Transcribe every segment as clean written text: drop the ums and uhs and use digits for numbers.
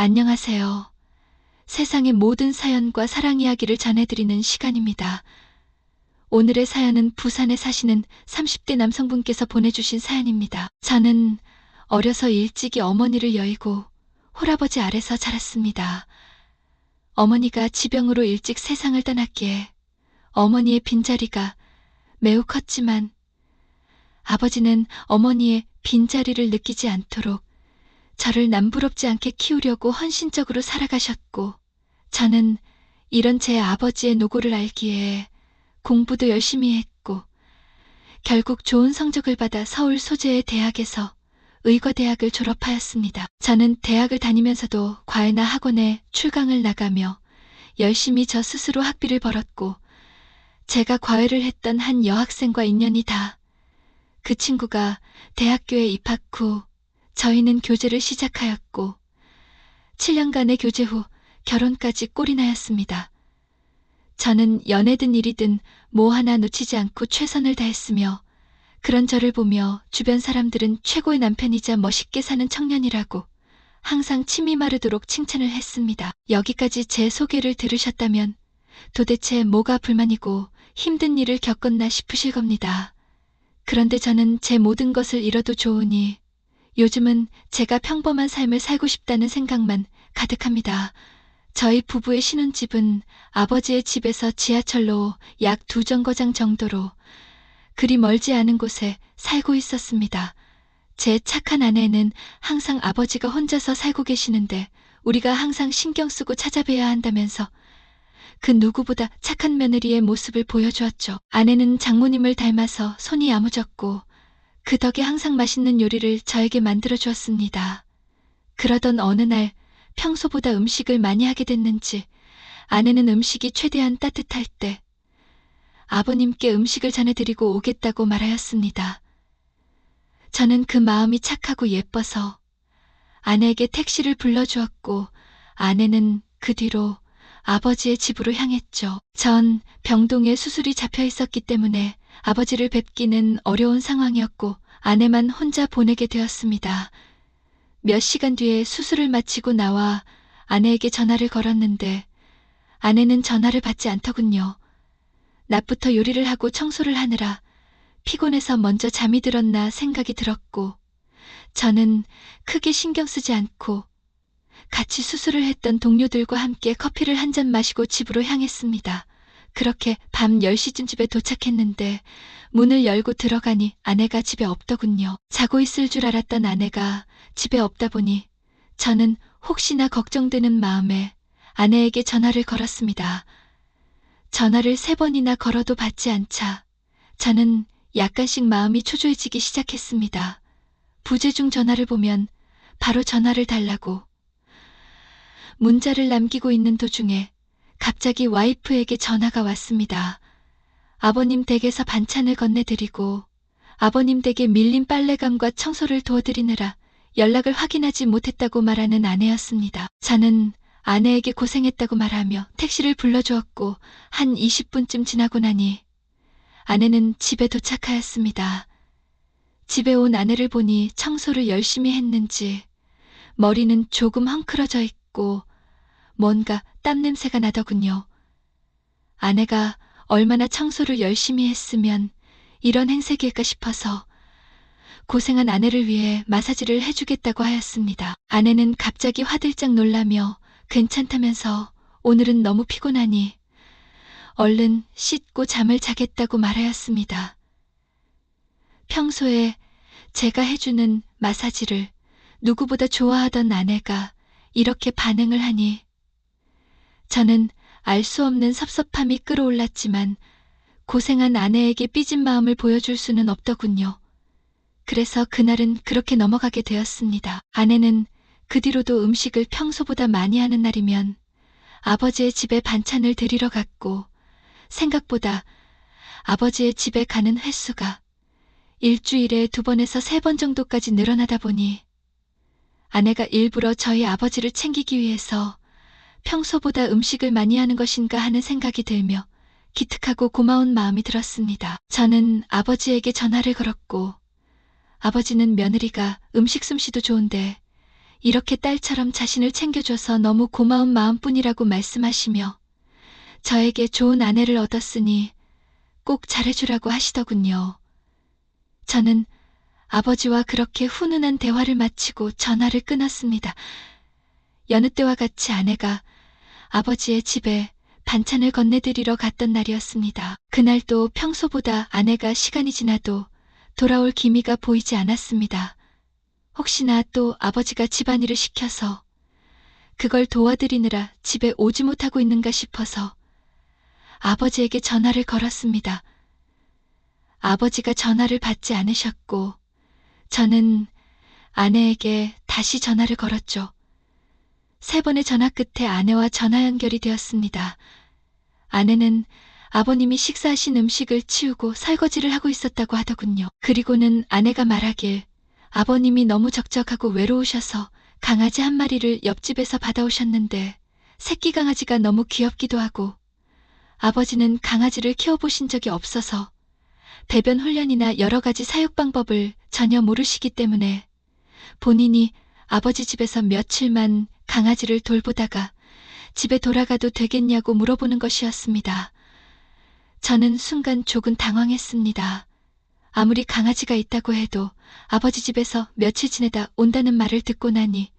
안녕하세요. 세상의 모든 사연과 사랑 이야기를 전해드리는 시간입니다. 오늘의 사연은 부산에 사시는 30대 남성분께서 보내주신 사연입니다. 저는 어려서 일찍이 어머니를 여의고 홀아버지 아래서 자랐습니다. 어머니가 지병으로 일찍 세상을 떠났기에 어머니의 빈자리가 매우 컸지만 아버지는 어머니의 빈자리를 느끼지 않도록 저를 남부럽지 않게 키우려고 헌신적으로 살아가셨고, 저는 이런 제 아버지의 노고를 알기에 공부도 열심히 했고, 결국 좋은 성적을 받아 서울 소재의 대학에서 의과대학을 졸업하였습니다. 저는 대학을 다니면서도 과외나 학원에 출강을 나가며 열심히 저 스스로 학비를 벌었고, 제가 과외를 했던 한 여학생과 인연이 다 그 친구가 대학교에 입학 후 저희는 교제를 시작하였고 7년간의 교제 후 결혼까지 꼴이 나였습니다. 저는 연애든 일이든 뭐 하나 놓치지 않고 최선을 다했으며 그런 저를 보며 주변 사람들은 최고의 남편이자 멋있게 사는 청년이라고 항상 침이 마르도록 칭찬을 했습니다. 여기까지 제 소개를 들으셨다면 도대체 뭐가 불만이고 힘든 일을 겪었나 싶으실 겁니다. 그런데 저는 제 모든 것을 잃어도 좋으니 요즘은 제가 평범한 삶을 살고 싶다는 생각만 가득합니다. 저희 부부의 신혼집은 아버지의 집에서 지하철로 약 2정거장 정도로 그리 멀지 않은 곳에 살고 있었습니다. 제 착한 아내는 항상 아버지가 혼자서 살고 계시는데 우리가 항상 신경 쓰고 찾아뵈야 한다면서 그 누구보다 착한 며느리의 모습을 보여주었죠. 아내는 장모님을 닮아서 손이 야무졌고 그 덕에 항상 맛있는 요리를 저에게 만들어 주었습니다. 그러던 어느 날 평소보다 음식을 많이 하게 됐는지 아내는 음식이 최대한 따뜻할 때 아버님께 음식을 전해드리고 오겠다고 말하였습니다. 저는 그 마음이 착하고 예뻐서 아내에게 택시를 불러주었고 아내는 그 뒤로 아버지의 집으로 향했죠. 전 병동에 수술이 잡혀 있었기 때문에 아버지를 뵙기는 어려운 상황이었고 아내만 혼자 보내게 되었습니다. 몇 시간 뒤에 수술을 마치고 나와 아내에게 전화를 걸었는데 아내는 전화를 받지 않더군요. 낮부터 요리를 하고 청소를 하느라 피곤해서 먼저 잠이 들었나 생각이 들었고 저는 크게 신경 쓰지 않고 같이 수술을 했던 동료들과 함께 커피를 한 잔 마시고 집으로 향했습니다. 그렇게 밤 10시쯤 집에 도착했는데 문을 열고 들어가니 아내가 집에 없더군요. 자고 있을 줄 알았던 아내가 집에 없다 보니 저는 혹시나 걱정되는 마음에 아내에게 전화를 걸었습니다. 전화를 3번이나 걸어도 받지 않자 저는 약간씩 마음이 초조해지기 시작했습니다. 부재중 전화를 보면 바로 전화를 달라고 문자를 남기고 있는 도중에 갑자기 와이프에게 전화가 왔습니다. 아버님 댁에서 반찬을 건네드리고 아버님 댁에 밀린 빨래감과 청소를 도와드리느라 연락을 확인하지 못했다고 말하는 아내였습니다. 저는 아내에게 고생했다고 말하며 택시를 불러주었고 한 20분쯤 지나고 나니 아내는 집에 도착하였습니다. 집에 온 아내를 보니 청소를 열심히 했는지 머리는 조금 헝클어져 있고 뭔가 땀 냄새가 나더군요. 아내가 얼마나 청소를 열심히 했으면 이런 행색일까 싶어서 고생한 아내를 위해 마사지를 해주겠다고 하였습니다. 아내는 갑자기 화들짝 놀라며 괜찮다면서 오늘은 너무 피곤하니 얼른 씻고 잠을 자겠다고 말하였습니다. 평소에 제가 해주는 마사지를 누구보다 좋아하던 아내가 이렇게 반응을 하니 저는 알 수 없는 섭섭함이 끌어올랐지만 고생한 아내에게 삐진 마음을 보여줄 수는 없더군요. 그래서 그날은 그렇게 넘어가게 되었습니다. 아내는 그 뒤로도 음식을 평소보다 많이 하는 날이면 아버지의 집에 반찬을 드리러 갔고 생각보다 아버지의 집에 가는 횟수가 일주일에 2번에서 3번 정도까지 늘어나다 보니 아내가 일부러 저희 아버지를 챙기기 위해서 평소보다 음식을 많이 하는 것인가 하는 생각이 들며 기특하고 고마운 마음이 들었습니다. 저는 아버지에게 전화를 걸었고 아버지는 며느리가 음식 솜씨도 좋은데 이렇게 딸처럼 자신을 챙겨줘서 너무 고마운 마음뿐이라고 말씀하시며 저에게 좋은 아내를 얻었으니 꼭 잘해주라고 하시더군요. 저는 아버지와 그렇게 훈훈한 대화를 마치고 전화를 끊었습니다. 여느 때와 같이 아내가 아버지의 집에 반찬을 건네드리러 갔던 날이었습니다. 그날도 평소보다 아내가 시간이 지나도 돌아올 기미가 보이지 않았습니다. 혹시나 또 아버지가 집안일을 시켜서 그걸 도와드리느라 집에 오지 못하고 있는가 싶어서 아버지에게 전화를 걸었습니다. 아버지가 전화를 받지 않으셨고 저는 아내에게 다시 전화를 걸었죠. 3번의 전화 끝에 아내와 전화 연결이 되었습니다. 아내는 아버님이 식사하신 음식을 치우고 설거지를 하고 있었다고 하더군요. 그리고는 아내가 말하길 아버님이 너무 적적하고 외로우셔서 강아지 한 마리를 옆집에서 받아오셨는데 새끼 강아지가 너무 귀엽기도 하고 아버지는 강아지를 키워보신 적이 없어서 배변 훈련이나 여러 가지 사육 방법을 전혀 모르시기 때문에 본인이 아버지 집에서 며칠만 강아지를 돌보다가 집에 돌아가도 되겠냐고 물어보는 것이었습니다. 저는 순간 조금 당황했습니다. 아무리 강아지가 있다고 해도 아버지 집에서 며칠 지내다 온다는 말을 듣고 나니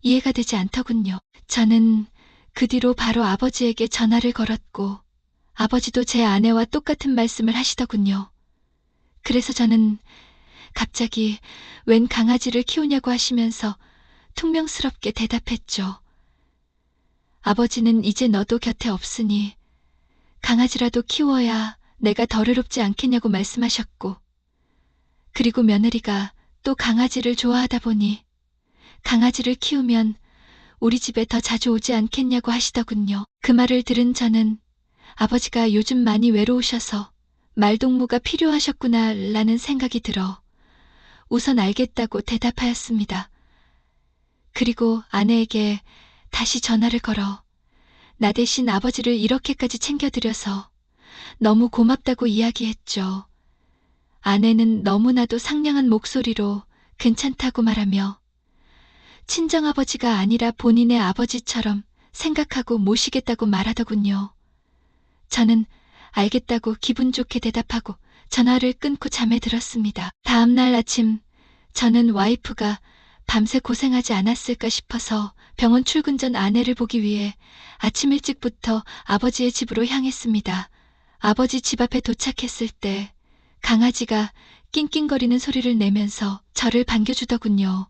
이해가 되지 않더군요. 저는 그 뒤로 바로 아버지에게 전화를 걸었고 아버지도 제 아내와 똑같은 말씀을 하시더군요. 그래서 저는 갑자기 웬 강아지를 키우냐고 하시면서 퉁명스럽게 대답했죠. 아버지는 이제 너도 곁에 없으니 강아지라도 키워야 내가 덜 외롭지 않겠냐고 말씀하셨고 그리고 며느리가 또 강아지를 좋아하다 보니 강아지를 키우면 우리 집에 더 자주 오지 않겠냐고 하시더군요. 그 말을 들은 저는 아버지가 요즘 많이 외로우셔서 말동무가 필요하셨구나 라는 생각이 들어 우선 알겠다고 대답하였습니다. 그리고 아내에게 다시 전화를 걸어 나 대신 아버지를 이렇게까지 챙겨드려서 너무 고맙다고 이야기했죠. 아내는 너무나도 상냥한 목소리로 괜찮다고 말하며 친정아버지가 아니라 본인의 아버지처럼 생각하고 모시겠다고 말하더군요. 저는 알겠다고 기분 좋게 대답하고 전화를 끊고 잠에 들었습니다. 다음 날 아침 저는 와이프가 밤새 고생하지 않았을까 싶어서 병원 출근 전 아내를 보기 위해 아침 일찍부터 아버지의 집으로 향했습니다. 아버지 집 앞에 도착했을 때 강아지가 낑낑거리는 소리를 내면서 저를 반겨주더군요.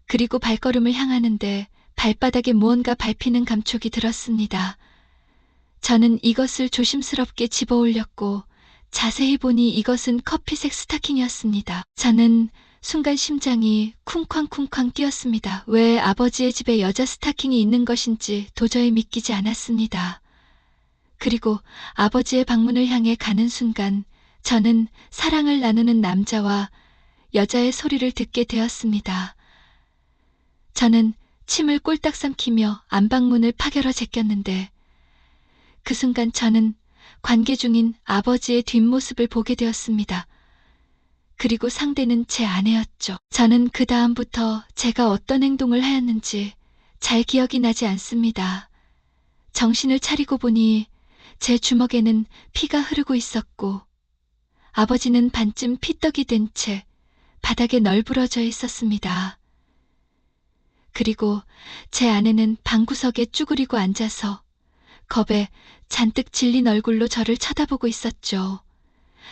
그리고 발걸음을 향하는데 발바닥에 무언가 밟히는 감촉이 들었습니다. 저는 이것을 조심스럽게 집어 올렸고 자세히 보니 이것은 커피색 스타킹이었습니다. 저는 순간 심장이 쿵쾅쿵쾅 뛰었습니다. 왜 아버지의 집에 여자 스타킹이 있는 것인지 도저히 믿기지 않았습니다. 그리고 아버지의 방문을 향해 가는 순간 저는 사랑을 나누는 남자와 여자의 소리를 듣게 되었습니다. 저는 침을 꼴딱 삼키며 안방문을 파결어 제꼈는데 그 순간 저는 관계 중인 아버지의 뒷모습을 보게 되었습니다. 그리고 상대는 제 아내였죠. 저는 그 다음부터 제가 어떤 행동을 하였는지 잘 기억이 나지 않습니다. 정신을 차리고 보니 제 주먹에는 피가 흐르고 있었고 아버지는 반쯤 피떡이 된 채 바닥에 널브러져 있었습니다. 그리고 제 아내는 방구석에 쭈그리고 앉아서 겁에 잔뜩 질린 얼굴로 저를 쳐다보고 있었죠.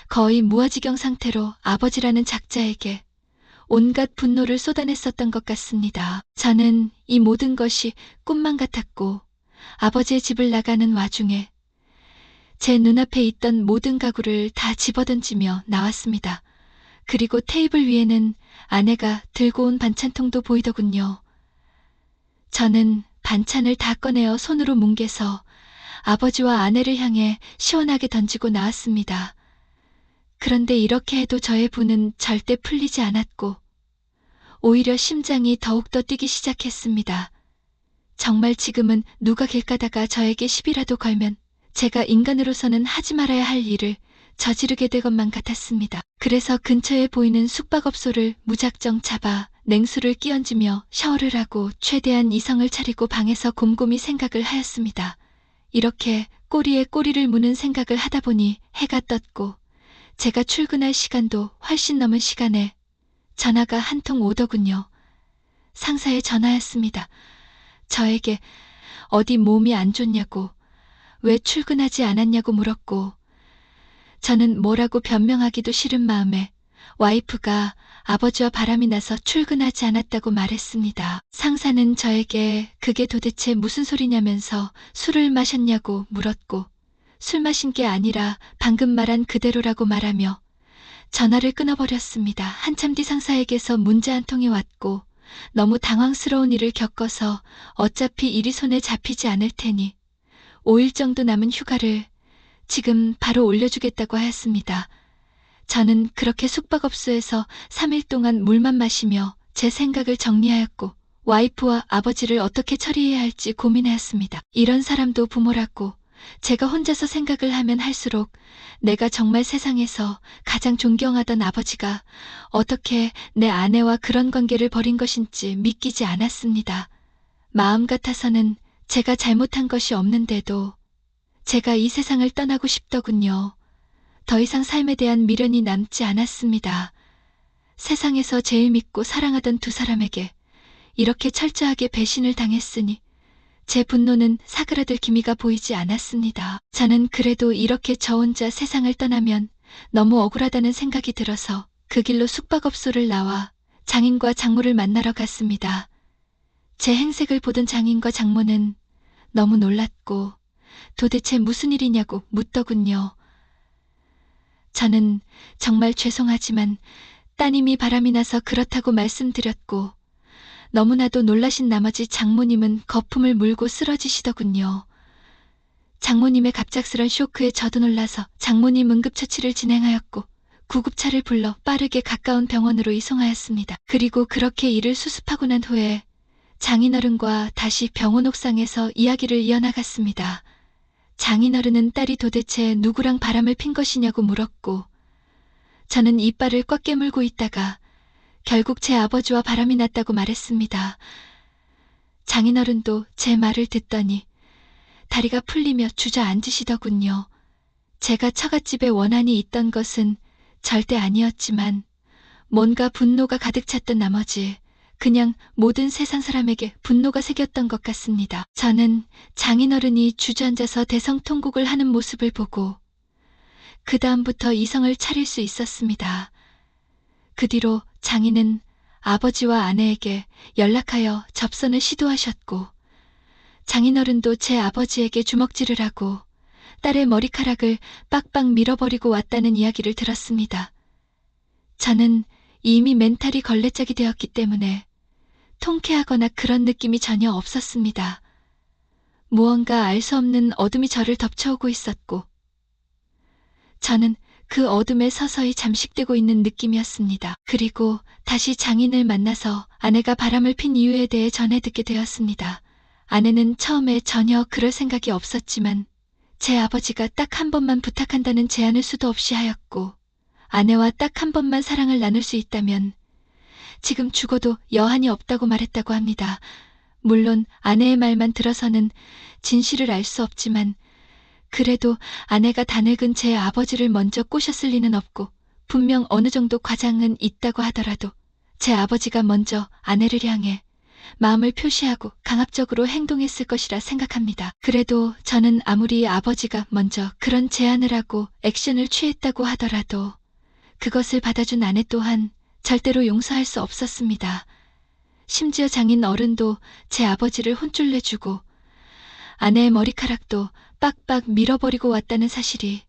거의 무아지경 상태로 아버지라는 작자에게 온갖 분노를 쏟아냈었던 것 같습니다. 저는 이 모든 것이 꿈만 같았고 아버지의 집을 나가는 와중에 제 눈앞에 있던 모든 가구를 다 집어던지며 나왔습니다. 그리고 테이블 위에는 아내가 들고 온 반찬통도 보이더군요. 저는 반찬을 다 꺼내어 손으로 뭉개서 아버지와 아내를 향해 시원하게 던지고 나왔습니다. 그런데 이렇게 해도 저의 분은 절대 풀리지 않았고 오히려 심장이 더욱더 뛰기 시작했습니다. 정말 지금은 누가 길 가다가 저에게 시비라도 걸면 제가 인간으로서는 하지 말아야 할 일을 저지르게 될 것만 같았습니다. 그래서 근처에 보이는 숙박업소를 무작정 잡아 냉수를 끼얹으며 샤워를 하고 최대한 이성을 차리고 방에서 곰곰이 생각을 하였습니다. 이렇게 꼬리에 꼬리를 무는 생각을 하다 보니 해가 떴고 제가 출근할 시간도 훨씬 넘은 시간에 전화가 한 통 오더군요. 상사의 전화였습니다. 저에게 어디 몸이 안 좋냐고, 왜 출근하지 않았냐고 물었고, 저는 뭐라고 변명하기도 싫은 마음에 와이프가 아버지와 바람이 나서 출근하지 않았다고 말했습니다. 상사는 저에게 그게 도대체 무슨 소리냐면서 술을 마셨냐고 물었고, 술 마신 게 아니라 방금 말한 그대로라고 말하며 전화를 끊어버렸습니다. 한참 뒤 상사에게서 문자 한 통이 왔고, 너무 당황스러운 일을 겪어서 어차피 일이 손에 잡히지 않을 테니 5일 정도 남은 휴가를 지금 바로 올려주겠다고 하였습니다. 저는 그렇게 숙박업소에서 3일 동안 물만 마시며 제 생각을 정리하였고 와이프와 아버지를 어떻게 처리해야 할지 고민하였습니다. 이런 사람도 부모라고 제가 혼자서 생각을 하면 할수록 내가 정말 세상에서 가장 존경하던 아버지가 어떻게 내 아내와 그런 관계를 벌인 것인지 믿기지 않았습니다. 마음 같아서는 제가 잘못한 것이 없는데도 제가 이 세상을 떠나고 싶더군요. 더 이상 삶에 대한 미련이 남지 않았습니다. 세상에서 제일 믿고 사랑하던 두 사람에게 이렇게 철저하게 배신을 당했으니 제 분노는 사그라들 기미가 보이지 않았습니다. 저는 그래도 이렇게 저 혼자 세상을 떠나면 너무 억울하다는 생각이 들어서 그 길로 숙박업소를 나와 장인과 장모를 만나러 갔습니다. 제 행색을 보던 장인과 장모는 너무 놀랐고 도대체 무슨 일이냐고 묻더군요. 저는 정말 죄송하지만 따님이 바람이 나서 그렇다고 말씀드렸고 너무나도 놀라신 나머지 장모님은 거품을 물고 쓰러지시더군요. 장모님의 갑작스런 쇼크에 저도 놀라서 장모님 응급처치를 진행하였고 구급차를 불러 빠르게 가까운 병원으로 이송하였습니다. 그리고 그렇게 일을 수습하고 난 후에 장인어른과 다시 병원 옥상에서 이야기를 이어나갔습니다. 장인어른은 딸이 도대체 누구랑 바람을 핀 것이냐고 물었고 저는 이빨을 꽉 깨물고 있다가 결국 제 아버지와 바람이 났다고 말했습니다. 장인어른도 제 말을 듣더니 다리가 풀리며 주저앉으시더군요. 제가 처갓집에 원한이 있던 것은 절대 아니었지만 뭔가 분노가 가득 찼던 나머지 그냥 모든 세상 사람에게 분노가 새겼던 것 같습니다. 저는 장인어른이 주저앉아서 대성통곡을 하는 모습을 보고 그 다음부터 이성을 차릴 수 있었습니다. 그 뒤로 장인은 아버지와 아내에게 연락하여 접선을 시도하셨고 장인어른도 제 아버지에게 주먹질을 하고 딸의 머리카락을 빡빡 밀어버리고 왔다는 이야기를 들었습니다. 저는 이미 멘탈이 걸레짝이 되었기 때문에 통쾌하거나 그런 느낌이 전혀 없었습니다. 무언가 알 수 없는 어둠이 저를 덮쳐오고 있었고 저는 그 어둠에 서서히 잠식되고 있는 느낌이었습니다. 그리고 다시 장인을 만나서 아내가 바람을 핀 이유에 대해 전해 듣게 되었습니다. 아내는 처음에 전혀 그럴 생각이 없었지만 제 아버지가 딱 한 번만 부탁한다는 제안을 수도 없이 하였고 아내와 딱 한 번만 사랑을 나눌 수 있다면 지금 죽어도 여한이 없다고 말했다고 합니다. 물론 아내의 말만 들어서는 진실을 알 수 없지만 그래도 아내가 다 늙은 제 아버지를 먼저 꼬셨을 리는 없고 분명 어느 정도 과장은 있다고 하더라도 제 아버지가 먼저 아내를 향해 마음을 표시하고 강압적으로 행동했을 것이라 생각합니다. 그래도 저는 아무리 아버지가 먼저 그런 제안을 하고 액션을 취했다고 하더라도 그것을 받아준 아내 또한 절대로 용서할 수 없었습니다. 심지어 장인 어른도 제 아버지를 혼쭐 내주고 아내의 머리카락도 빡빡 밀어버리고 왔다는 사실이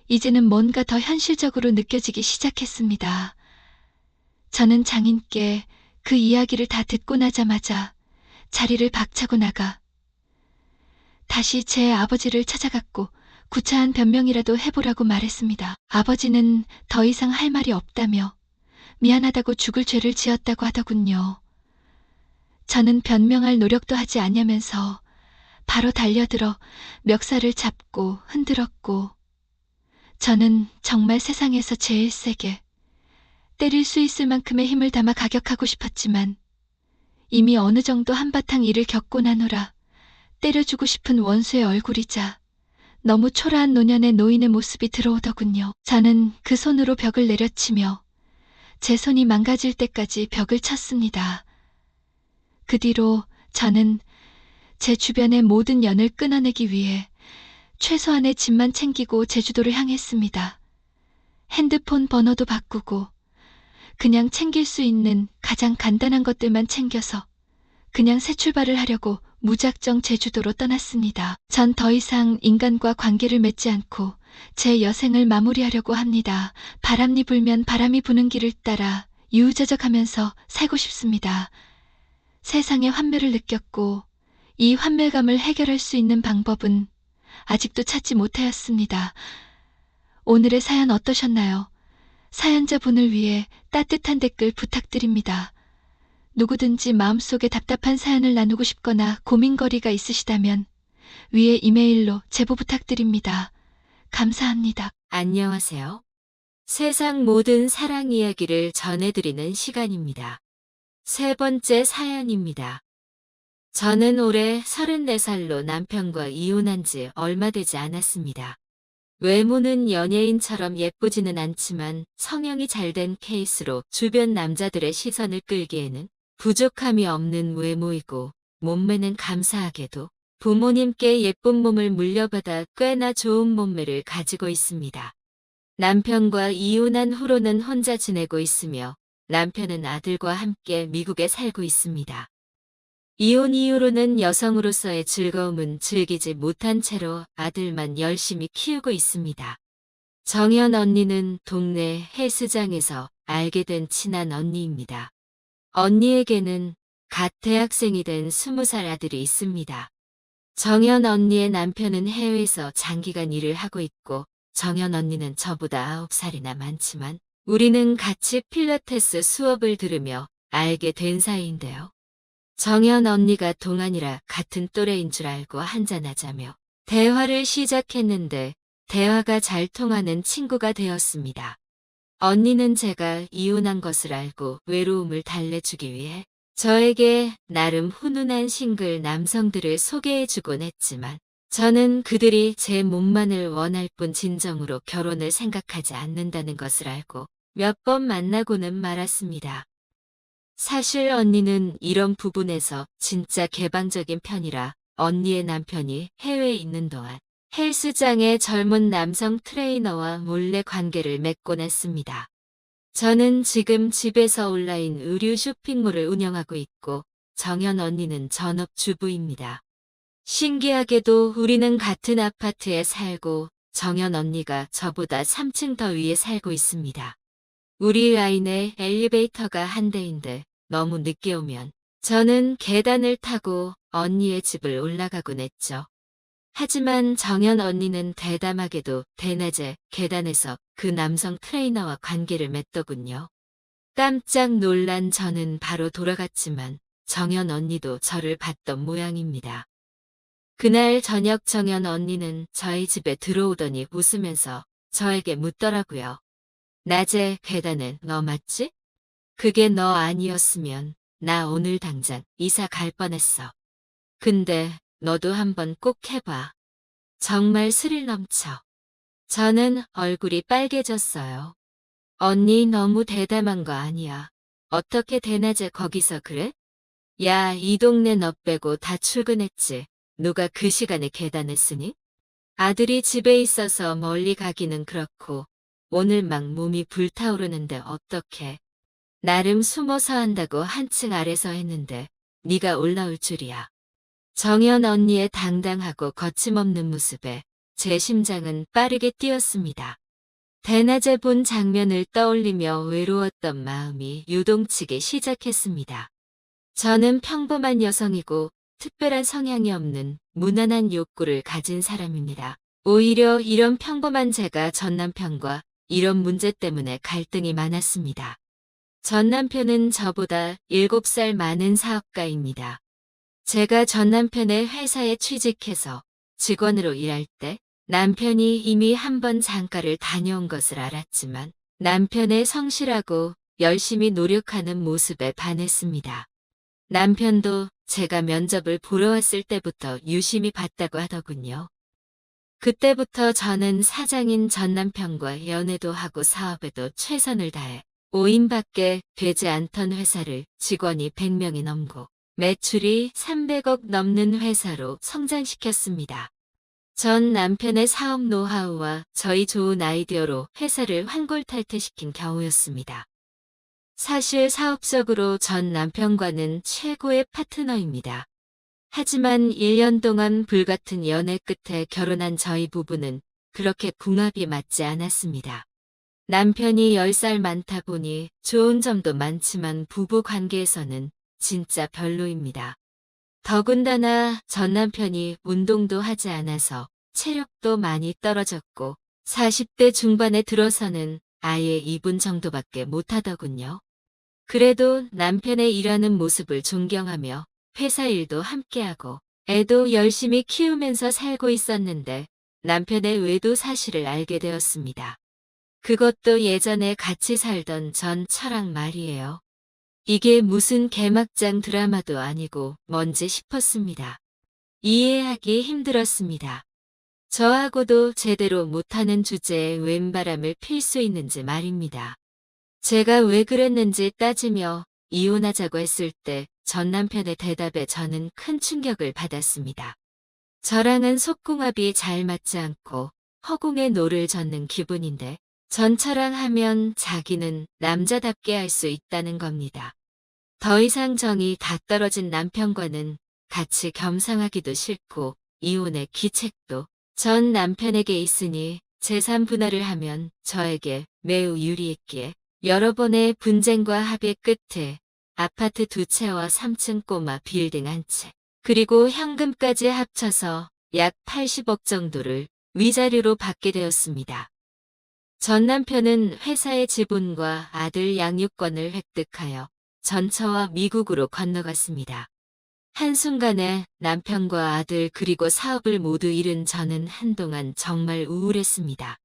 이제는 뭔가 더 현실적으로 느껴지기 시작했습니다. 저는 장인께 그 이야기를 다 듣고 나자마자 자리를 박차고 나가 다시 제 아버지를 찾아갔고 구차한 변명이라도 해보라고 말했습니다. 아버지는 더 이상 할 말이 없다며 미안하다고 죽을 죄를 지었다고 하더군요. 저는 변명할 노력도 하지 않으면서 바로 달려들어 멱살을 잡고 흔들었고 저는 정말 세상에서 제일 세게 때릴 수 있을 만큼의 힘을 담아 가격하고 싶었지만 이미 어느 정도 한바탕 일을 겪고 나노라 때려주고 싶은 원수의 얼굴이자 너무 초라한 노년의 노인의 모습이 들어오더군요. 저는 그 손으로 벽을 내려치며 제 손이 망가질 때까지 벽을 쳤습니다. 그 뒤로 저는 제 주변의 모든 연을 끊어내기 위해 최소한의 짐만 챙기고 제주도를 향했습니다. 핸드폰 번호도 바꾸고 그냥 챙길 수 있는 가장 간단한 것들만 챙겨서 그냥 새 출발을 하려고 무작정 제주도로 떠났습니다. 전 더 이상 인간과 관계를 맺지 않고 제 여생을 마무리하려고 합니다. 바람이 불면 바람이 부는 길을 따라 유유자적하면서 살고 싶습니다. 세상에 환멸을 느꼈고 이 환멸감을 해결할 수 있는 방법은 아직도 찾지 못하였습니다. 오늘의 사연 어떠셨나요? 사연자분을 위해 따뜻한 댓글 부탁드립니다. 누구든지 마음속에 답답한 사연을 나누고 싶거나 고민거리가 있으시다면 위에 이메일로 제보 부탁드립니다. 감사합니다. 안녕하세요. 세상 모든 사랑 이야기를 전해드리는 시간입니다. 세 번째 사연입니다. 저는 올해 34살로 남편과 이혼한 지 얼마 되지 않았습니다. 외모는 연예인처럼 예쁘지는 않지만 성형이 잘 된 케이스로 주변 남자들의 시선을 끌기에는 부족함이 없는 외모이고 몸매는 감사하게도 부모님께 예쁜 몸을 물려받아 꽤나 좋은 몸매를 가지고 있습니다. 남편과 이혼한 후로는 혼자 지내고 있으며 남편은 아들과 함께 미국에 살고 있습니다. 이혼 이후로는 여성으로서의 즐거움은 즐기지 못한 채로 아들만 열심히 키우고 있습니다. 정연 언니는 동네 헬스장에서 알게 된 친한 언니입니다. 언니에게는 갓 대학생이 된 20살 아들이 있습니다. 정연 언니의 남편은 해외에서 장기간 일을 하고 있고 정연 언니는 저보다 9살이나 많지만 우리는 같이 필라테스 수업을 들으며 알게 된 사이인데요. 정연 언니가 동안이라 같은 또래인 줄 알고 한잔하자며 대화를 시작했는데 대화가 잘 통하는 친구가 되었습니다. 언니는 제가 이혼한 것을 알고 외로움을 달래주기 위해 저에게 나름 훈훈한 싱글 남성들을 소개해주곤 했지만 저는 그들이 제 몸만을 원할 뿐 진정으로 결혼을 생각하지 않는다는 것을 알고 몇 번 만나고는 말았습니다. 사실 언니는 이런 부분에서 진짜 개방적인 편이라 언니의 남편이 해외에 있는 동안 헬스장의 젊은 남성 트레이너와 몰래 관계를 맺곤 했습니다. 저는 지금 집에서 온라인 의류 쇼핑몰을 운영하고 있고 정연 언니는 전업주부입니다. 신기하게도 우리는 같은 아파트에 살고 정연 언니가 저보다 3층 더 위에 살고 있습니다. 우리 라인에 엘리베이터가 한 대인데 너무 늦게 오면 저는 계단을 타고 언니의 집을 올라가곤 했죠. 하지만 정연 언니는 대담하게도 대낮에 계단에서 그 남성 트레이너와 관계를 맺더군요. 깜짝 놀란 저는 바로 돌아갔지만 정연 언니도 저를 봤던 모양입니다. 그날 저녁 정연 언니는 저희 집에 들어오더니 웃으면서 저에게 묻더라고요. 낮에 계단에 너 맞지? 그게 너 아니었으면 나 오늘 당장 이사 갈 뻔했어. 근데 너도 한번 꼭 해봐. 정말 스릴 넘쳐. 저는 얼굴이 빨개졌어요. 언니 너무 대담한 거 아니야. 어떻게 대낮에 거기서 그래? 야, 이 동네 너 빼고 다 출근했지. 누가 그 시간에 계단했으니? 아들이 집에 있어서 멀리 가기는 그렇고 오늘 막 몸이 불타오르는데 어떡해. 나름 숨어서 한다고 한층 아래서 했는데 네가 올라올 줄이야. 정연 언니의 당당하고 거침없는 모습에 제 심장은 빠르게 뛰었습니다. 대낮에 본 장면을 떠올리며 외로웠던 마음이 요동치기 시작했습니다. 저는 평범한 여성이고 특별한 성향이 없는 무난한 욕구를 가진 사람입니다. 오히려 이런 평범한 제가 전 남편과 이런 문제 때문에 갈등이 많았습니다. 전 남편은 저보다 7살 많은 사업가입니다. 제가 전 남편의 회사에 취직해서 직원으로 일할 때 남편이 이미 한 번 장가를 다녀온 것을 알았지만 남편의 성실하고 열심히 노력하는 모습에 반했습니다. 남편도 제가 면접을 보러 왔을 때부터 유심히 봤다고 하더군요. 그때부터 저는 사장인 전 남편과 연애도 하고 사업에도 최선을 다해 5인밖에 되지 않던 회사를 직원이 100명이 넘고 매출이 300억 넘는 회사로 성장시켰습니다. 전 남편의 사업 노하우와 저희 좋은 아이디어로 회사를 환골탈퇴시킨 경우였습니다. 사실 사업적으로 전 남편과는 최고의 파트너입니다. 하지만 1년 동안 불같은 연애 끝에 결혼한 저희 부부는 그렇게 궁합이 맞지 않았습니다. 남편이 10살 많다 보니 좋은 점도 많지만 부부 관계에서는 진짜 별로입니다. 더군다나 전 남편이 운동도 하지 않아서 체력도 많이 떨어졌고 40대 중반에 들어서는 아예 2분 정도밖에 못하더군요. 그래도 남편의 일하는 모습을 존경하며 회사 일도 함께하고 애도 열심히 키우면서 살고 있었는데 남편의 외도 사실을 알게 되었습니다. 그것도 예전에 같이 살던 전 처랑 말이에요. 이게 무슨 개막장 드라마도 아니고 뭔지 싶었습니다. 이해하기 힘들었습니다. 저하고도 제대로 못하는 주제에 웬 바람을 필 수 있는지 말입니다. 제가 왜 그랬는지 따지며 이혼하자고 했을 때 전 남편의 대답에 저는 큰 충격을 받았습니다. 저랑은 속궁합이 잘 맞지 않고 허공에 노를 젓는 기분인데 전처랑 하면 자기는 남자답게 할 수 있다는 겁니다. 더 이상 정이 다 떨어진 남편과는 같이 겸상하기도 싫고 이혼의 기책도 전 남편에게 있으니 재산 분할을 하면 저에게 매우 유리했기에 여러 번의 분쟁과 합의 끝에 아파트 2채와 3층 꼬마 빌딩 1채, 그리고 현금까지 합쳐서 약 80억 정도를 위자료로 받게 되었습니다. 전 남편은 회사의 지분과 아들 양육권을 획득하여 전처와 미국으로 건너갔습니다. 한순간에 남편과 아들 그리고 사업을 모두 잃은 저는 한동안 정말 우울했습니다.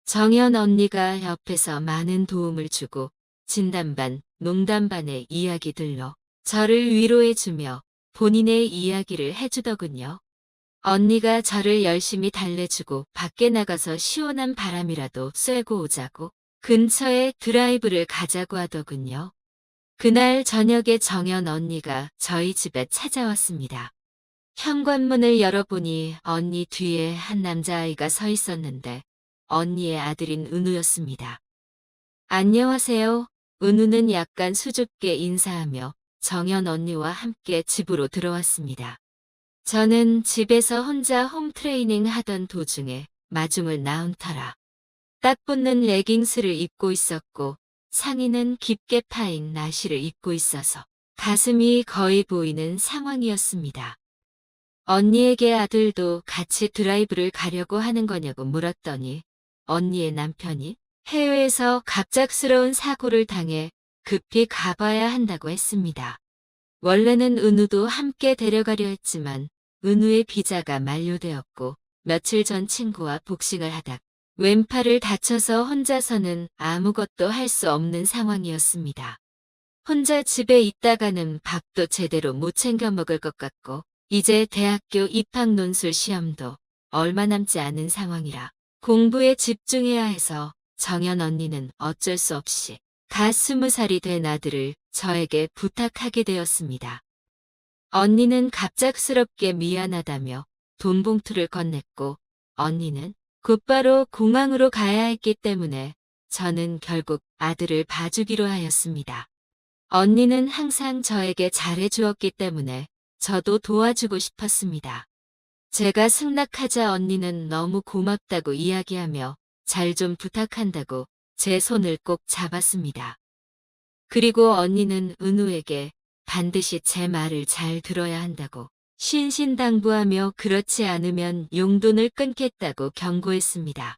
정연 언니가 옆에서 많은 도움을 주고 진담반, 농담반의 이야기들로 저를 위로해주며 본인의 이야기를 해주더군요. 언니가 저를 열심히 달래주고 밖에 나가서 시원한 바람이라도 쐬고 오자고 근처에 드라이브를 가자고 하더군요. 그날 저녁에 정연 언니가 저희 집에 찾아왔습니다. 현관문을 열어보니 언니 뒤에 한 남자아이가 서 있었는데 언니의 아들인 은우였습니다. 안녕하세요. 은우는 약간 수줍게 인사하며 정연 언니와 함께 집으로 들어왔습니다. 저는 집에서 혼자 홈트레이닝 하던 도중에 마중을 나온 터라 딱 붙는 레깅스를 입고 있었고 상의는 깊게 파인 나시를 입고 있어서 가슴이 거의 보이는 상황이었습니다. 언니에게 아들도 같이 드라이브를 가려고 하는 거냐고 물었더니 언니의 남편이 해외에서 갑작스러운 사고를 당해 급히 가봐야 한다고 했습니다. 원래는 은우도 함께 데려가려 했지만 은우의 비자가 만료되었고 며칠 전 친구와 복싱을 하다 왼팔을 다쳐서 혼자서는 아무것도 할 수 없는 상황이었습니다. 혼자 집에 있다가는 밥도 제대로 못 챙겨 먹을 것 같고 이제 대학교 입학 논술 시험도 얼마 남지 않은 상황이라 공부에 집중해야 해서 정연 언니는 어쩔 수 없이 갓 20살이 된 아들을 저에게 부탁하게 되었습니다. 언니는 갑작스럽게 미안하다며 돈 봉투를 건넸고 언니는 곧바로 공항으로 가야 했기 때문에 저는 결국 아들을 봐주기로 하였습니다. 언니는 항상 저에게 잘해주었기 때문에 저도 도와주고 싶었습니다. 제가 승낙하자 언니는 너무 고맙다고 이야기하며 잘 좀 부탁한다고 제 손을 꼭 잡았습니다. 그리고 언니는 은우에게 반드시 제 말을 잘 들어야 한다고 신신당부하며 그렇지 않으면 용돈을 끊겠다고 경고했습니다.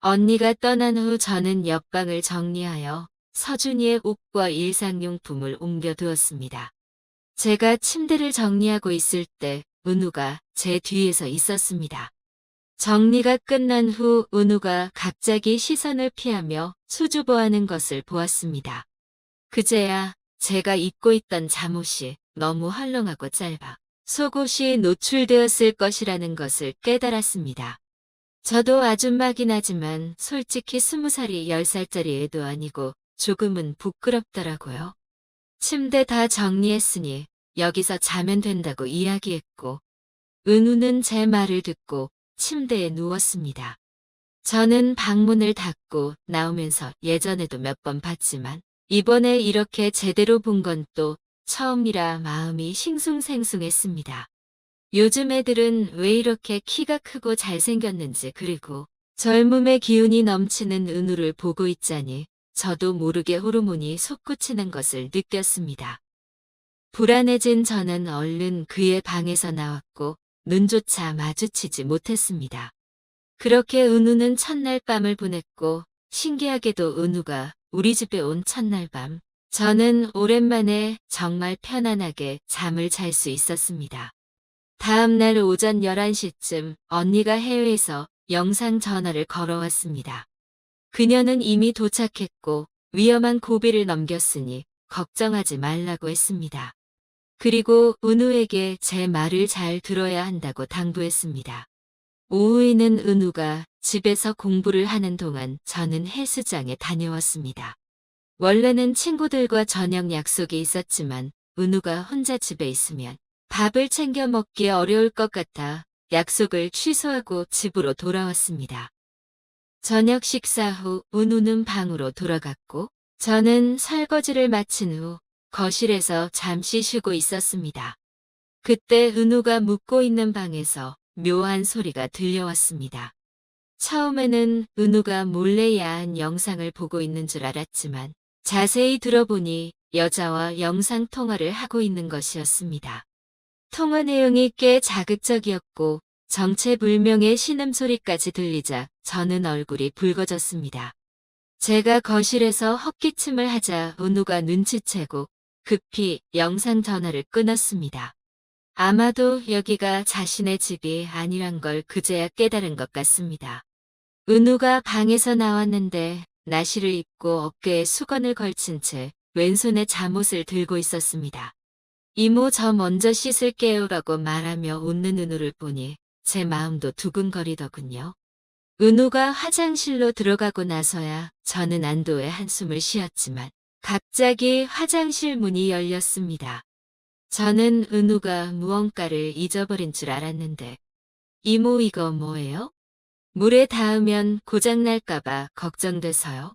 언니가 떠난 후 저는 옆방을 정리하여 서준이의 옷과 일상용품을 옮겨두었습니다. 제가 침대를 정리하고 있을 때 은우가 제 뒤에서 있었습니다. 정리가 끝난 후 은우가 갑자기 시선을 피하며 수줍어하는 것을 보았습니다. 그제야 제가 입고 있던 잠옷이 너무 헐렁하고 짧아 속옷이 노출되었을 것이라는 것을 깨달았습니다. 저도 아줌마긴 하지만 솔직히 20살이 10살짜리 애도 아니고 조금은 부끄럽더라고요. 침대 다 정리했으니 여기서 자면 된다고 이야기했고, 은우는 제 말을 듣고 침대에 누웠습니다. 저는 방문을 닫고 나오면서 예전에도 몇 번 봤지만 이번에 이렇게 제대로 본 건 또 처음이라 마음이 싱숭생숭했습니다. 요즘 애들은 왜 이렇게 키가 크고 잘생겼는지 그리고 젊음의 기운이 넘치는 은우를 보고 있자니 저도 모르게 호르몬이 솟구치는 것을 느꼈습니다. 불안해진 저는 얼른 그의 방에서 나왔고 눈조차 마주치지 못했습니다. 그렇게 은우는 첫날 밤을 보냈고 신기하게도 은우가 우리 집에 온 첫날 밤 저는 오랜만에 정말 편안하게 잠을 잘 수 있었습니다. 다음 날 오전 11시쯤 언니가 해외에서 영상 전화를 걸어왔습니다. 그녀는 이미 도착했고 위험한 고비를 넘겼으니 걱정하지 말라고 했습니다. 그리고 은우에게 제 말을 잘 들어야 한다고 당부했습니다. 오후에는 은우가 집에서 공부를 하는 동안 저는 헬스장에 다녀왔습니다. 원래는 친구들과 저녁 약속이 있었지만 은우가 혼자 집에 있으면 밥을 챙겨 먹기 어려울 것 같아 약속을 취소하고 집으로 돌아왔습니다. 저녁 식사 후 은우는 방으로 돌아갔고 저는 설거지를 마친 후 거실에서 잠시 쉬고 있었습니다. 그때 은우가 묵고 있는 방에서 묘한 소리가 들려왔습니다. 처음에는 은우가 몰래 야한 영상을 보고 있는 줄 알았지만 자세히 들어보니 여자와 영상 통화를 하고 있는 것이었습니다. 통화 내용이 꽤 자극적이었고 정체불명의 신음소리까지 들리자 저는 얼굴이 붉어졌습니다. 제가 거실에서 헛기침을 하자 은우가 눈치채고 급히 영상 전화를 끊었습니다. 아마도 여기가 자신의 집이 아니란 걸 그제야 깨달은 것 같습니다. 은우가 방에서 나왔는데 나시를 입고 어깨에 수건을 걸친 채 왼손에 잠옷을 들고 있었습니다. 이모 저 먼저 씻을게요라고 말하며 웃는 은우를 보니 제 마음도 두근거리더군요. 은우가 화장실로 들어가고 나서야 저는 안도의 한숨을 쉬었지만 갑자기 화장실 문이 열렸습니다. 저는 은우가 무언가를 잊어버린 줄 알았는데 이모 이거 뭐예요? 물에 닿으면 고장날까봐 걱정돼서요.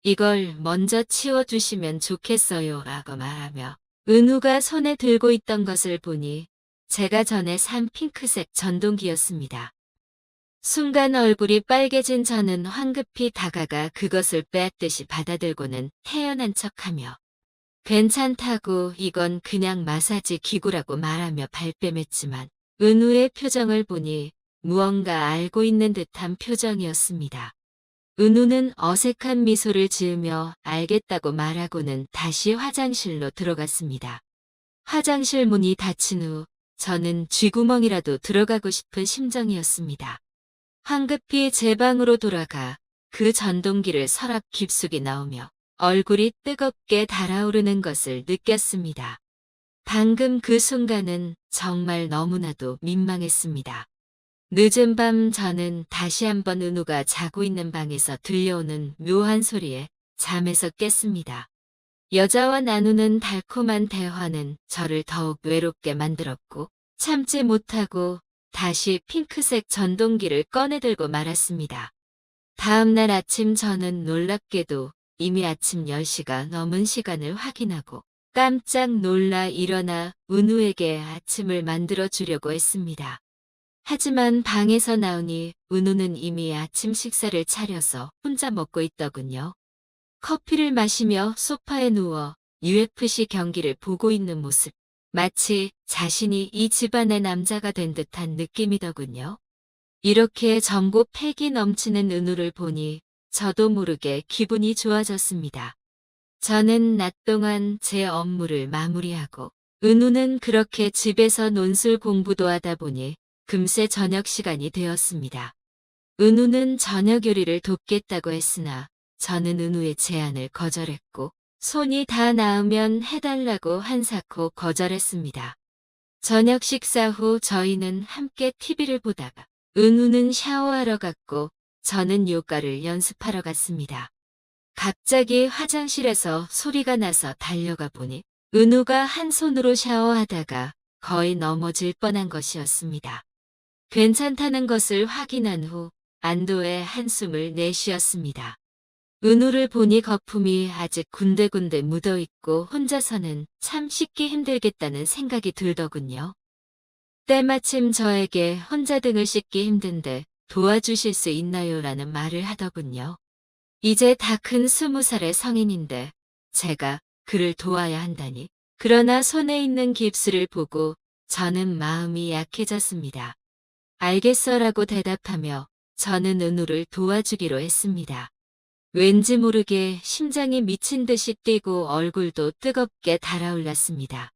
이걸 먼저 치워주시면 좋겠어요 라고 말하며 은우가 손에 들고 있던 것을 보니 제가 전에 산 핑크색 전동기였습니다. 순간 얼굴이 빨개진 저는 황급히 다가가 그것을 빼앗듯이 받아들고는 태연한 척하며 괜찮다고 이건 그냥 마사지 기구라고 말하며 발뺌했지만 은우의 표정을 보니 무언가 알고 있는 듯한 표정이었습니다. 은우는 어색한 미소를 지으며 알겠다고 말하고는 다시 화장실로 들어갔습니다. 화장실 문이 닫힌 후 저는 쥐구멍이라도 들어가고 싶은 심정이었습니다. 황급히 제 방으로 돌아가 그 전동기를 서랍 깊숙이 넣으며 얼굴이 뜨겁게 달아오르는 것을 느꼈습니다. 방금 그 순간은 정말 너무나도 민망했습니다. 늦은 밤 저는 다시 한번 은우가 자고 있는 방에서 들려오는 묘한 소리에 잠에서 깼습니다. 여자와 나누는 달콤한 대화는 저를 더욱 외롭게 만들었고 참지 못하고 다시 핑크색 전동기를 꺼내들고 말았습니다. 다음 날 아침 저는 놀랍게도 이미 아침 10시가 넘은 시간을 확인하고 깜짝 놀라 일어나 은우에게 아침을 만들어 주려고 했습니다. 하지만 방에서 나오니 은우는 이미 아침 식사를 차려서 혼자 먹고 있더군요. 커피를 마시며 소파에 누워 UFC 경기를 보고 있는 모습. 마치 자신이 이 집안의 남자가 된 듯한 느낌이더군요. 이렇게 젊고 패기 넘치는 은우를 보니 저도 모르게 기분이 좋아졌습니다. 저는 낮 동안 제 업무를 마무리하고 은우는 그렇게 집에서 논술 공부도 하다 보니 금세 저녁 시간이 되었습니다. 은우는 저녁 요리를 돕겠다고 했으나 저는 은우의 제안을 거절했고 손이 다 나으면 해달라고 한사코 거절했습니다. 저녁 식사 후 저희는 함께 TV를 보다가 은우는 샤워하러 갔고 저는 요가를 연습하러 갔습니다. 갑자기 화장실에서 소리가 나서 달려가 보니 은우가 한 손으로 샤워하다가 거의 넘어질 뻔한 것이었습니다. 괜찮다는 것을 확인한 후 안도의 한숨을 내쉬었습니다. 은우를 보니 거품이 아직 군데군데 묻어있고 혼자서는 참 씻기 힘들겠다는 생각이 들더군요. 때마침 저에게 혼자 등을 씻기 힘든데 도와주실 수 있나요? 라는 말을 하더군요. 이제 다 큰 20살의 성인인데 제가 그를 도와야 한다니. 그러나 손에 있는 깁스를 보고 저는 마음이 약해졌습니다. 알겠어라고 대답하며 저는 은우를 도와주기로 했습니다. 왠지 모르게 심장이 미친 듯이 뛰고 얼굴도 뜨겁게 달아올랐습니다.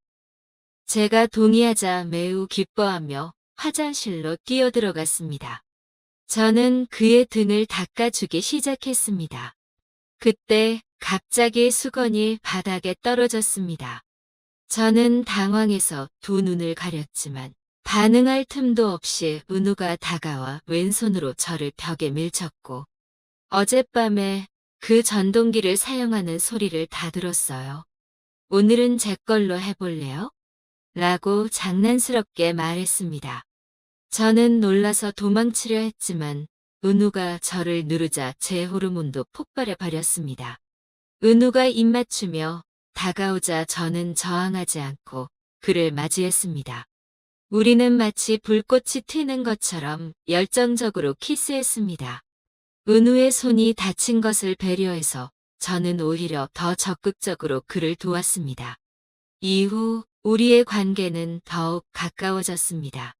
제가 동의하자 매우 기뻐하며 화장실로 뛰어들어갔습니다. 저는 그의 등을 닦아주기 시작했습니다. 그때 갑자기 수건이 바닥에 떨어졌습니다. 저는 당황해서 두 눈을 가렸지만 반응할 틈도 없이 은우가 다가와 왼손으로 저를 벽에 밀쳤고 어젯밤에 그 전동기를 사용하는 소리를 다 들었어요. 오늘은 제 걸로 해볼래요? 라고 장난스럽게 말했습니다. 저는 놀라서 도망치려 했지만 은우가 저를 누르자 제 호르몬도 폭발해 버렸습니다. 은우가 입맞추며 다가오자 저는 저항하지 않고 그를 맞이했습니다. 우리는 마치 불꽃이 튀는 것처럼 열정적으로 키스했습니다. 은우의 손이 다친 것을 배려해서 저는 오히려 더 적극적으로 그를 도왔습니다. 이후 우리의 관계는 더욱 가까워졌습니다.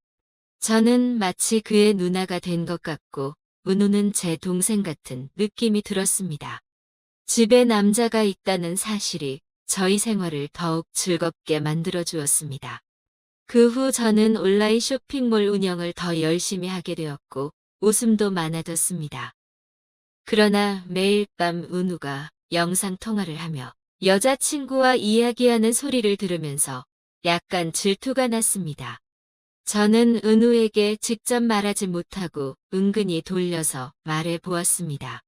저는 마치 그의 누나가 된 것 같고 은우는 제 동생 같은 느낌이 들었습니다. 집에 남자가 있다는 사실이 저희 생활을 더욱 즐겁게 만들어 주었습니다. 그 후 저는 온라인 쇼핑몰 운영을 더 열심히 하게 되었고 웃음도 많아졌습니다. 그러나 매일 밤 은우가 영상통화를 하며 여자친구와 이야기하는 소리를 들으면서 약간 질투가 났습니다. 저는 은우에게 직접 말하지 못하고 은근히 돌려서 말해 보았습니다.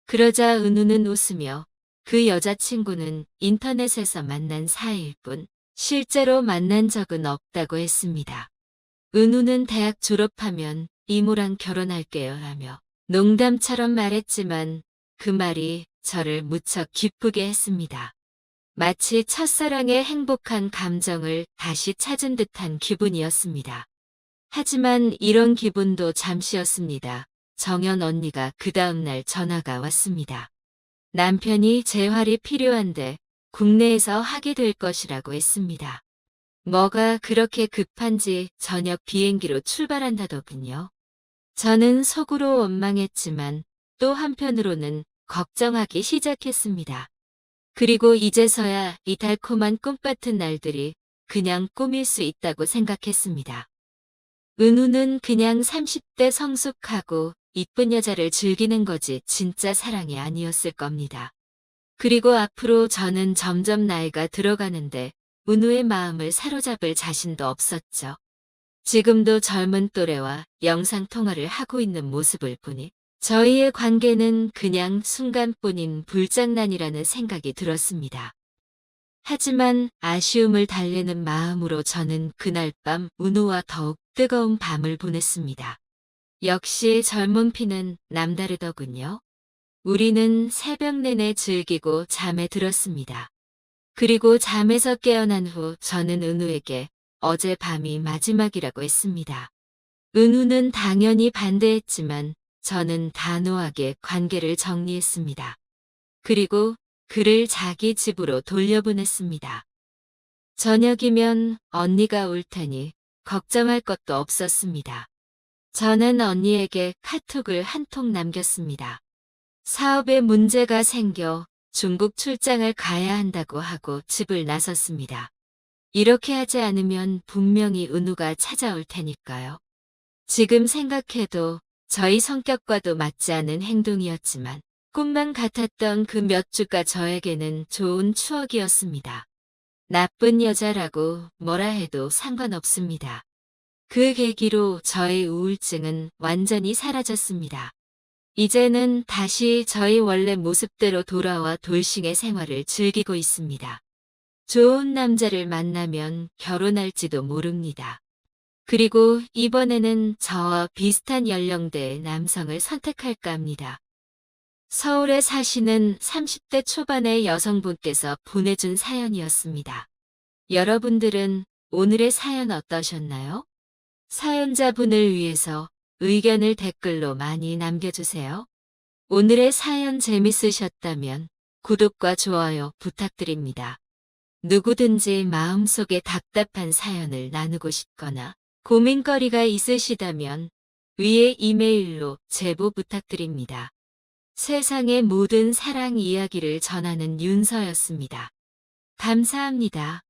그러자 은우는 웃으며 그 여자친구는 인터넷에서 만난 사이일 뿐 실제로 만난 적은 없다고 했습니다. 은우는 대학 졸업하면 이모랑 결혼할게요 라며 농담처럼 말했지만 그 말이 저를 무척 기쁘게 했습니다. 마치 첫사랑의 행복한 감정을 다시 찾은 듯한 기분이었습니다. 하지만 이런 기분도 잠시였습니다. 정연 언니가 그 다음날 전화가 왔습니다. 남편이 재활이 필요한데 국내에서 하게 될 것이라고 했습니다. 뭐가 그렇게 급한지 저녁 비행기로 출발한다더군요. 저는 속으로 원망했지만 또 한편으로는 걱정하기 시작했습니다. 그리고 이제서야 이 달콤한 꿈 같은 날들이 그냥 꿈일 수 있다고 생각했습니다. 은우는 그냥 30대 성숙하고 이쁜 여자를 즐기는 거지 진짜 사랑이 아니었을 겁니다. 그리고 앞으로 저는 점점 나이가 들어가는데 은우의 마음을 사로잡을 자신도 없었죠. 지금도 젊은 또래와 영상통화를 하고 있는 모습을 보니 저희의 관계는 그냥 순간뿐인 불장난이라는 생각이 들었습니다. 하지만 아쉬움을 달래는 마음으로 저는 그날 밤 은우와 더욱 뜨거운 밤을 보냈습니다. 역시 젊은 피는 남다르더군요. 우리는 새벽 내내 즐기고 잠에 들었습니다. 그리고 잠에서 깨어난 후 저는 은우에게 어제 밤이 마지막이라고 했습니다. 은우는 당연히 반대했지만 저는 단호하게 관계를 정리했습니다. 그리고 그를 자기 집으로 돌려보냈습니다. 저녁이면 언니가 올 테니 걱정할 것도 없었습니다. 저는 언니에게 카톡을 한 통 남겼습니다. 사업에 문제가 생겨 중국 출장을 가야 한다고 하고 집을 나섰습니다. 이렇게 하지 않으면 분명히 은우가 찾아올 테니까요. 지금 생각해도 저희 성격과도 맞지 않은 행동이었지만 꿈만 같았던 그 몇 주가 저에게는 좋은 추억이었습니다. 나쁜 여자라고 뭐라 해도 상관없습니다. 그 계기로 저의 우울증은 완전히 사라졌습니다. 이제는 다시 저희 원래 모습대로 돌아와 돌싱의 생활을 즐기고 있습니다. 좋은 남자를 만나면 결혼할지도 모릅니다. 그리고 이번에는 저와 비슷한 연령대의 남성을 선택할까 합니다. 서울에 사시는 30대 초반의 여성분께서 보내준 사연이었습니다. 여러분들은 오늘의 사연 어떠셨나요? 사연자분을 위해서 의견을 댓글로 많이 남겨주세요. 오늘의 사연 재밌으셨다면 구독과 좋아요 부탁드립니다. 누구든지 마음속에 답답한 사연을 나누고 싶거나 고민거리가 있으시다면 위에 이메일로 제보 부탁드립니다. 세상의 모든 사랑 이야기를 전하는 윤서였습니다. 감사합니다.